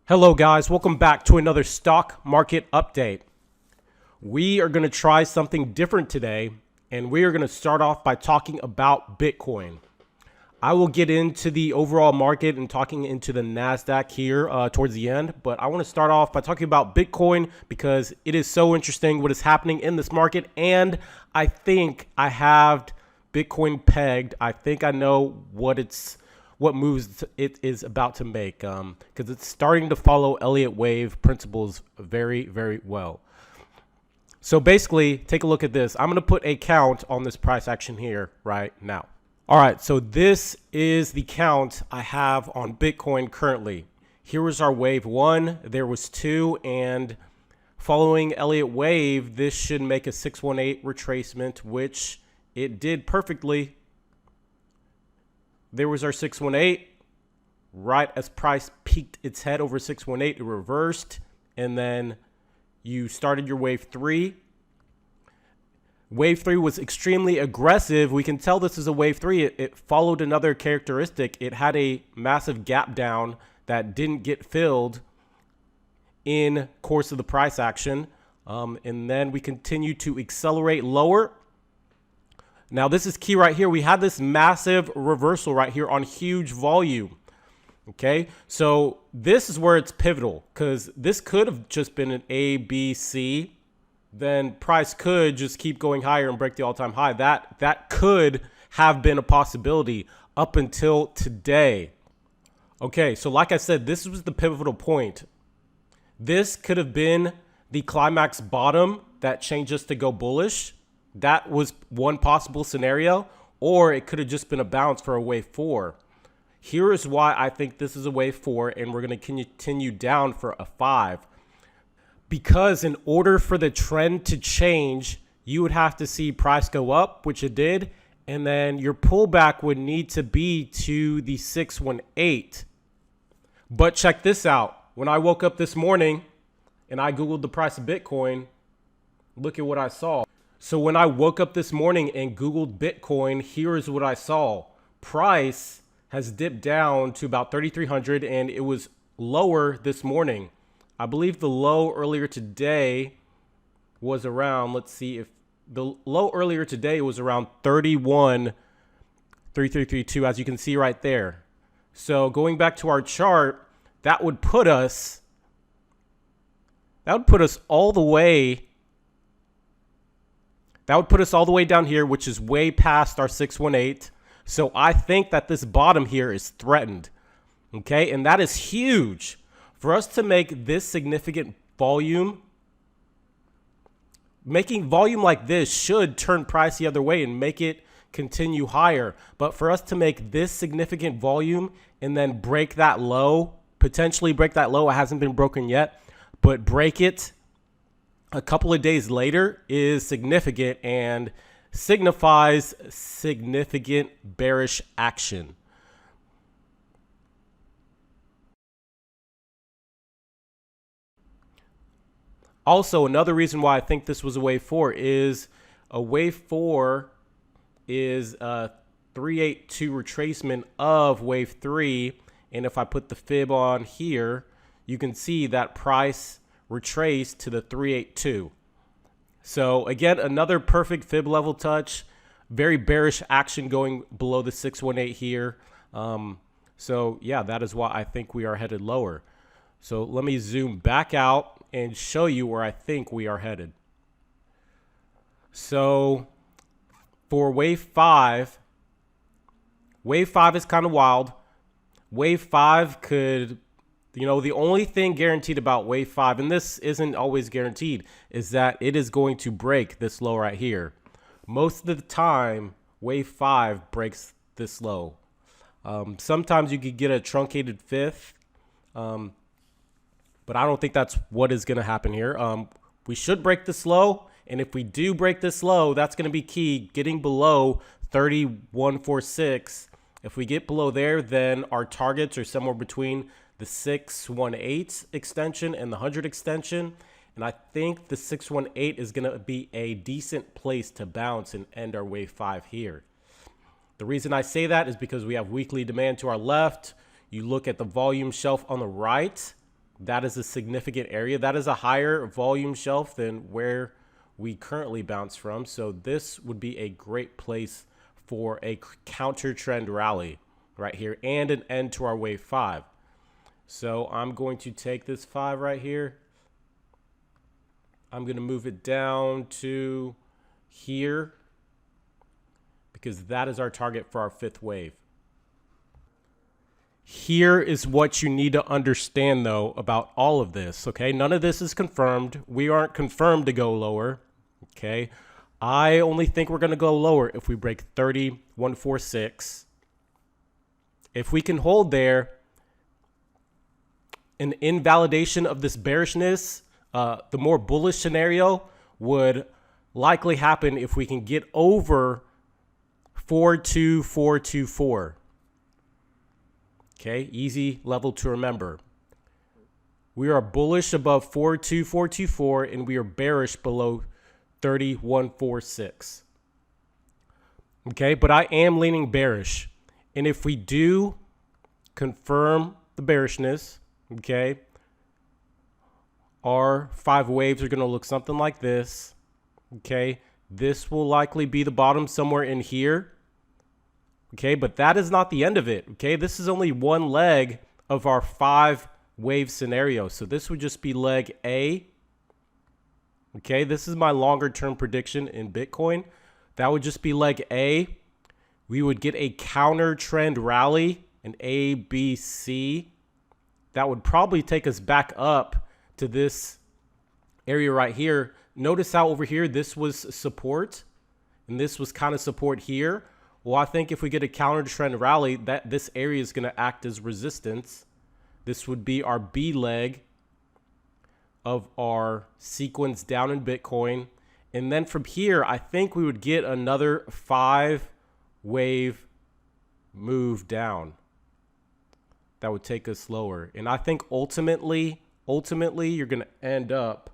Hello guys, welcome back to another stock market update. We are going to try something different today, and we are going to start off by talking about Bitcoin. I will get into the overall market and talking into the NASDAQ here towards the end, but I want to start off by talking about Bitcoin because it is so interesting what is happening in this market, and I think I have Bitcoin pegged. I think I know what moves it is about to make because it's starting to follow Elliot wave principles very, very well. So basically, take a look at this. I'm going to put a count on this price action here right now. All right, so this is the count I have on Bitcoin currently. Here was our wave one, there was two, and following Elliot wave, this should make a 618 retracement, which it did perfectly. There was our 618. Right as price peaked its head over 618, it reversed, and then you started your wave three. Wave three was extremely aggressive. We can tell this is a wave three. It followed another characteristic. It had a massive gap down that didn't get filled in course of the price action. And then we continue to accelerate lower. Now, this is key right here. We had this massive reversal right here on huge volume. Okay, so this is where it's pivotal because this could have just been an A, B, C. Then price could just keep going higher and break the all-time high. That could have been a possibility up until today. Okay, so like I said, this was the pivotal point. This could have been the climax bottom that changed us to go bullish. That was one possible scenario, or it could have just been a bounce for a wave four. Here is why I think this is a wave four, and we're going to continue down for a five. Because in order for the trend to change, you would have to see price go up, which it did, and then your pullback would need to be to the 618. But check this out. When I woke up this morning and I Googled the price of Bitcoin, look at what I saw. So when I woke up this morning and Googled Bitcoin, here is what I saw. Price has dipped down to about 3,300, and it was lower this morning. I believe the low earlier today was around, let's see if the low earlier today was around 31,3332, as you can see right there. So going back to our chart, that would put us all the way. That would put us all the way down here, which is way past our 618. So I think that this bottom here is threatened. Okay, and that is huge. For us to make this significant volume, making volume like this should turn price the other way and make it continue higher. But for us to make this significant volume and then break that low, potentially break that low, it hasn't been broken yet, but break it a couple of days later is significant and signifies significant bearish action. Also, another reason why I think this was a wave four is a 382 retracement of wave three. And if I put the fib on here, you can see that price retraced to the 382. So again, another perfect fib level touch, very bearish action going below the 618 here. So yeah, that is why I think we are headed lower. So let me zoom back out and show you where I think we are headed. So for wave five is kind of wild. Wave five could, the only thing guaranteed about wave five, and this isn't always guaranteed, is that it is going to break this low right here. Most of the time, wave five breaks this low. Sometimes you could get a truncated fifth, but I don't think that's what is going to happen here. We should break this low, and if we do break this low, that's going to be key, getting below 3146. If we get below there, then our targets are somewhere between the 618 extension and the 100 extension. And I think the 618 is going to be a decent place to bounce and end our wave five here. The reason I say that is because we have weekly demand to our left. You look at the volume shelf on the right, that is a significant area. That is a higher volume shelf than where we currently bounce from. So this would be a great place for a counter trend rally right here and an end to our wave 5. So I'm going to take this 5 right here. I'm going to move it down to here because that is our target for our 5th wave. Here is what you need to understand, though, about all of this, okay? None of this is confirmed. We aren't confirmed to go lower, okay? I only think we're going to go lower if we break 30,146. If we can hold there, an invalidation of this bearishness, the more bullish scenario would likely happen if we can get over 42424. Okay, easy level to remember. We are bullish above 42424 and we are bearish below 3146. Okay, but I am leaning bearish. And if we do confirm the bearishness, okay, our 5 waves are going to look something like this. Okay, this will likely be the bottom somewhere in here. Okay, but that is not the end of it. Okay, this is only one leg of our 5 wave scenario. So this would just be leg A. Okay, this is my longer term prediction in Bitcoin. That would just be leg A. We would get a counter trend rally, an A, B, C. That would probably take us back up to this area right here. Notice how over here this was support and this was kind of support here. Well, I think if we get a counter trend rally, that this area is going to act as resistance. This would be our B leg of our sequence down in Bitcoin. And then from here, I think we would get another 5 wave move down. That would take us lower. And I think ultimately, you're going to end up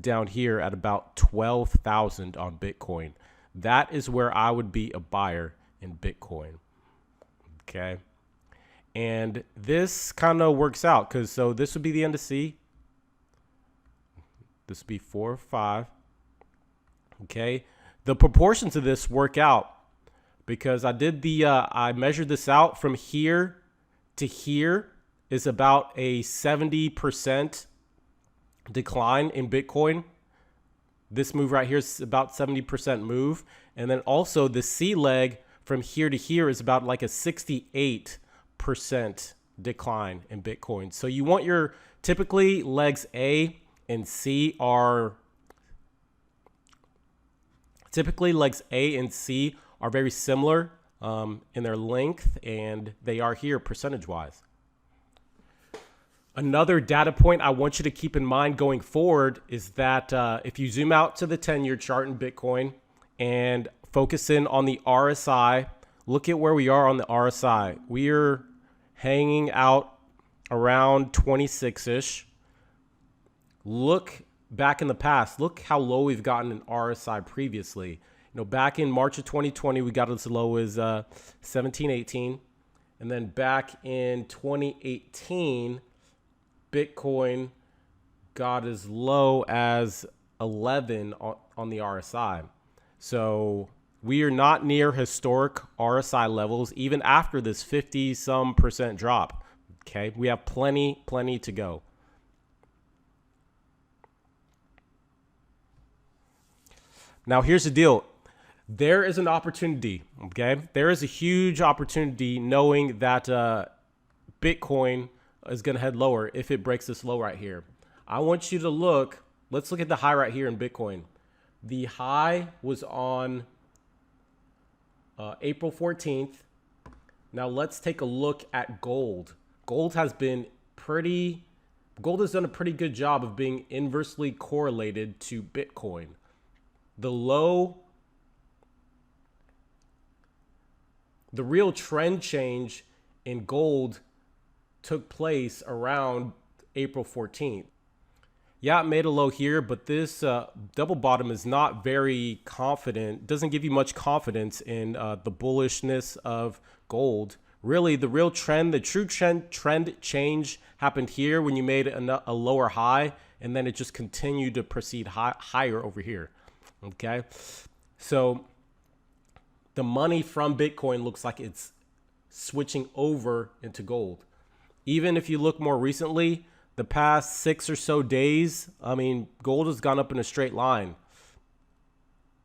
down here at about 12,000 on Bitcoin. That is where I would be a buyer in Bitcoin. Okay. And this kind of works out because so this would be the end of C. This would be 4 or 5. Okay. The proportions of this work out because I did the, I measured this out from here to here is about a 70% decline in Bitcoin. This move right here is about 70% move. And then also the C leg from here to here is about like a 68% decline in Bitcoin. So you want your typically legs A and C are very similar in their length, and they are here percentage wise. Another data point I want you to keep in mind going forward is that if you zoom out to the 10-year chart in Bitcoin and focus in on the RSI, look at where we are on the RSI. We are hanging out around 26-ish. Look back in the past. Look how low we've gotten in RSI previously. You know, back in March of 2020, we got as low as 17, 18. And then back in 2018, Bitcoin got as low as 11 on the RSI. So we are not near historic RSI levels, even after this 50-some% drop. Okay, we have plenty to go. Now, here's the deal. There is an opportunity, okay? There is a huge opportunity knowing that Bitcoin is going to head lower if it breaks this low right here. I want you to look. Let's look at the high right here in Bitcoin. The high was on April 14th. Now let's take a look at gold. Gold has done a pretty good job of being inversely correlated to Bitcoin. The real trend change in gold took place around April 14th. Yeah, it made a low here, but this double bottom is not very confident. Doesn't give you much confidence in the bullishness of gold really the real trend, the true trend change happened here when you made a lower high, and then it just continued to proceed higher over here. Okay, so the money from Bitcoin looks like it's switching over into gold. Even if you look more recently, the past 6 or so days, I mean, gold has gone up in a straight line.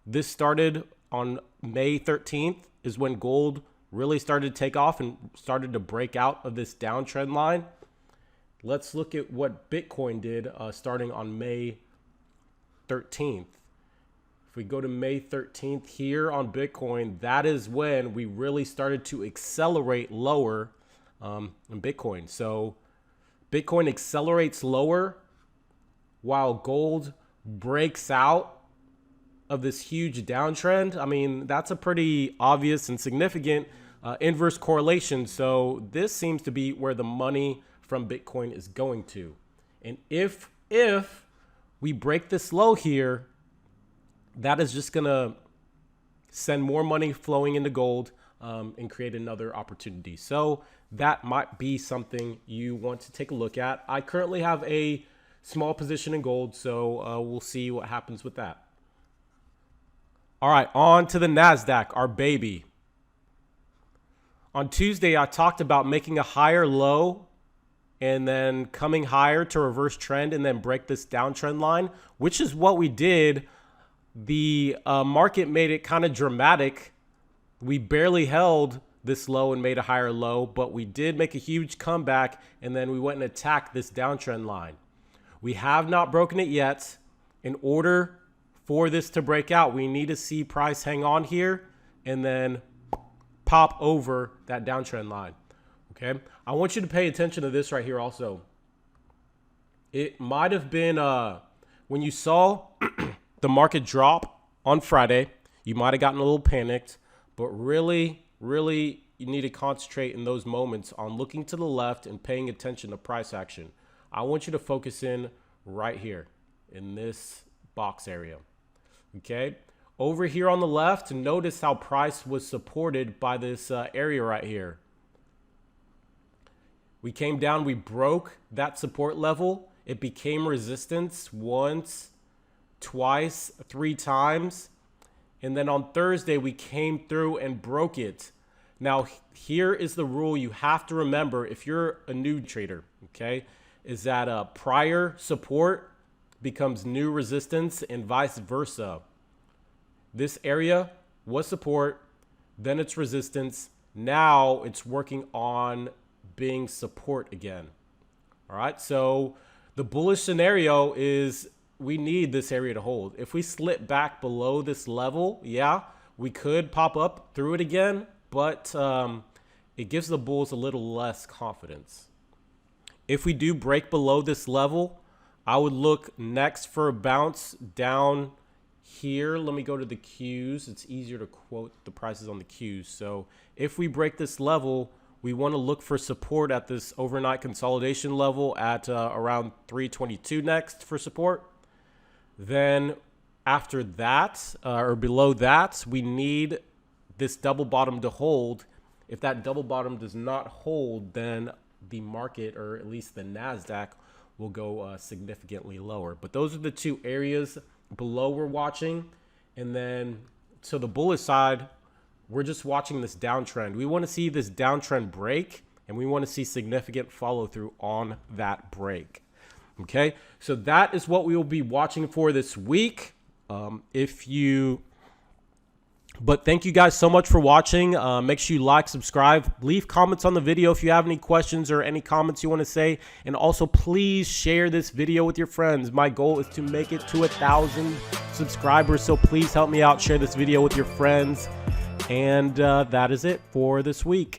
This started on May 13th is when gold really started to take off and started to break out of this downtrend line. Let's look at what Bitcoin did starting on May 13th. If we go to May 13th here on Bitcoin, that is when we really started to accelerate lower in Bitcoin. So Bitcoin accelerates lower while gold breaks out of this huge downtrend. I mean, that's a pretty obvious and significant inverse correlation. So this seems to be where the money from Bitcoin is going to. And if we break this low here, that is just going to send more money flowing into gold and create another opportunity. So that might be something you want to take a look at. I currently have a small position in gold, so we'll see what happens with that. All right, on to the NASDAQ, our baby. On Tuesday, I talked about making a higher low and then coming higher to reverse trend and then break this downtrend line, which is what we did. The market made it kind of dramatic. We barely held this low and made a higher low, but we did make a huge comeback, and then we went and attacked this downtrend line. We have not broken it yet. In order for this to break out, we need to see price hang on here and then pop over that downtrend line. Okay, I want you to pay attention to this right here also. It might have been when you saw the market drop on Friday, you might have gotten a little panicked, but really you need to concentrate in those moments on looking to the left and paying attention to price action. I want you to focus in right here in this box area. Okay, over here on the left, notice how price was supported by this area right here. We came down, we broke that support level. It became resistance once, twice, 3 times. And then on Thursday, we came through and broke it. Now, here is the rule you have to remember if you're a new trader, okay, is that prior support becomes new resistance and vice versa. This area was support, then it's resistance. Now it's working on being support again. All right, so the bullish scenario is we need this area to hold. If we slip back below this level, yeah, we could pop up through it again, but it gives the bulls a little less confidence. If we do break below this level, I would look next for a bounce down here. Let me go to the Qs. It's easier to quote the prices on the Qs. So if we break this level, we want to look for support at this overnight consolidation level at around 322 next for support. Then after that, or below that, we need this double bottom to hold. If that double bottom does not hold, then the market, or at least the NASDAQ, will go significantly lower. But those are the two areas below we're watching. And then to the bullish side, we're just watching this downtrend. We want to see this downtrend break, and we want to see significant follow through on that break. Okay, so that is what we will be watching for this week. But thank you guys so much for watching. Make sure you like, subscribe, leave comments on the video if you have any questions or any comments you want to say. And also, please share this video with your friends. My goal is to make it to 1,000 subscribers. So please help me out. Share this video with your friends. And that is it for this week.